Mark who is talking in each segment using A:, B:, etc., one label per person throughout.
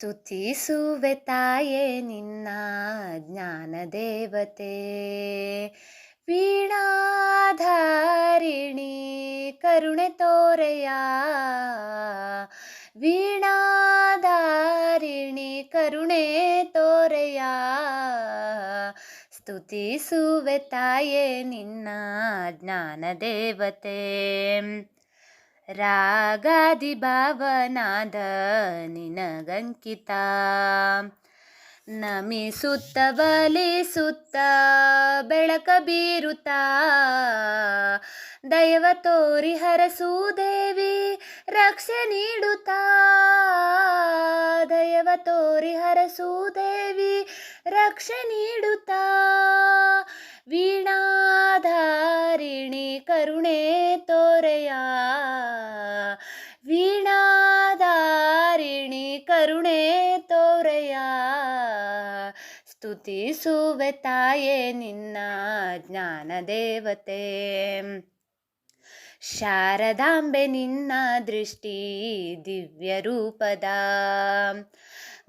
A: ಸ್ತುತಿಸುವೆ ತಾಯೇ ನಿನ್ನ ಜ್ಞಾನ ದೇವತೆ. ವೀಣಾಧಾರಿಣಿ ಕರುಣೆ ತೋರೆಯ, ವೀಣಾಧಾರಿಣಿ ಕರುಣೆ ತೋರೆಯ. ಸ್ತುತಿಸುವೆ ತಾಯೇ ನಿನ್ನ ಜ್ಞಾನ ದೇವತೆ. ರಾಗಾದಿ ಭಾವನಾದ ನಿನಗಂಕಿತ, ನಮಿಸುತ್ತ ಬಲಿಸುತ್ತ ಬೆಳಕ ಬೀರುತ್ತ. ದೈವ ತೋರಿ ಹರಸುದೇವಿ ರಕ್ಷೆ ನೀಡುತ್ತಾ, ದೈವ ತೋರಿ ಹರಸುದೇವಿ ರಕ್ಷೆ ನೀಡುತ್ತಾ. ವೀಣಾಧಾರಿಣಿ ಕರುಣೆ ತೋರೆಯ, ವೀಣಾಧಾರಿಣಿ ಕರುಣೆ ತೋರೆಯ. ಸ್ತುತಿಸುವೆ ತಾಯೇ ನಿನ್ನ ಜ್ಞಾನ ದೇವತೆ. ಶಾರದಾಂಬೆ ನಿನ್ನ ದೃಷ್ಟಿ ದಿವ್ಯ ರೂಪದ,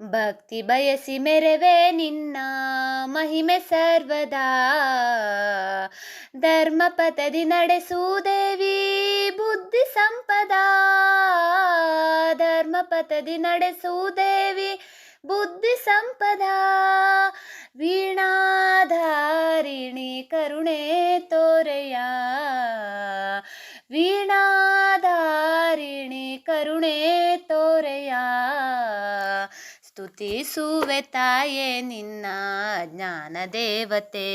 A: ಭಕ್ತಿ ಬಯಸಿ ಮೆರವೆ ನಿನ್ನ ಮಹಿಮೆ ಸರ್ವದಾ. ಧರ್ಮಪಥದಿ ನಡೆಸುದೇವಿ ಬುದ್ಧಿ ಸಂಪದ, ಧರ್ಮಪಥದಿ ನಡೆಸುದೇವಿ ಬುದ್ಧಿ ಸಂಪದ. ವೀಣಾಧಾರಿಣಿ ಕರುಣೆ ತೋರೆಯ, ವೀಣಾಧಾರಿಣಿ ಕರುಣೆ ತೋರೆಯ. ಸ್ತುತಿಸುವೆ ತಾಯೇ ನಿನ್ನ ಜ್ಞಾನ ದೇವತೆ.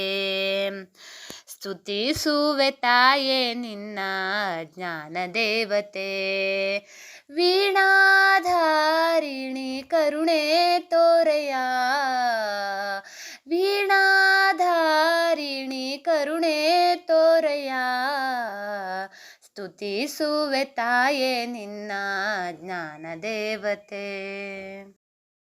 A: ಸ್ತುತಿಸುವೆ ತಾಯೇ ನಿನ್ನ ಜ್ಞಾನ ದೇವತೆ. ವೀಣಾಧಾರಿಣಿ ಕರುಣೆ ತೋರೆಯ, ವೀಣಾಧಾರಿಣಿ ಕರುಣೆ ತೋರೆಯ. ಸ್ತುತಿಸುವೆ ತಾಯೇ ನಿನ್ನ ಜ್ಞಾನ ದೇವತೆ.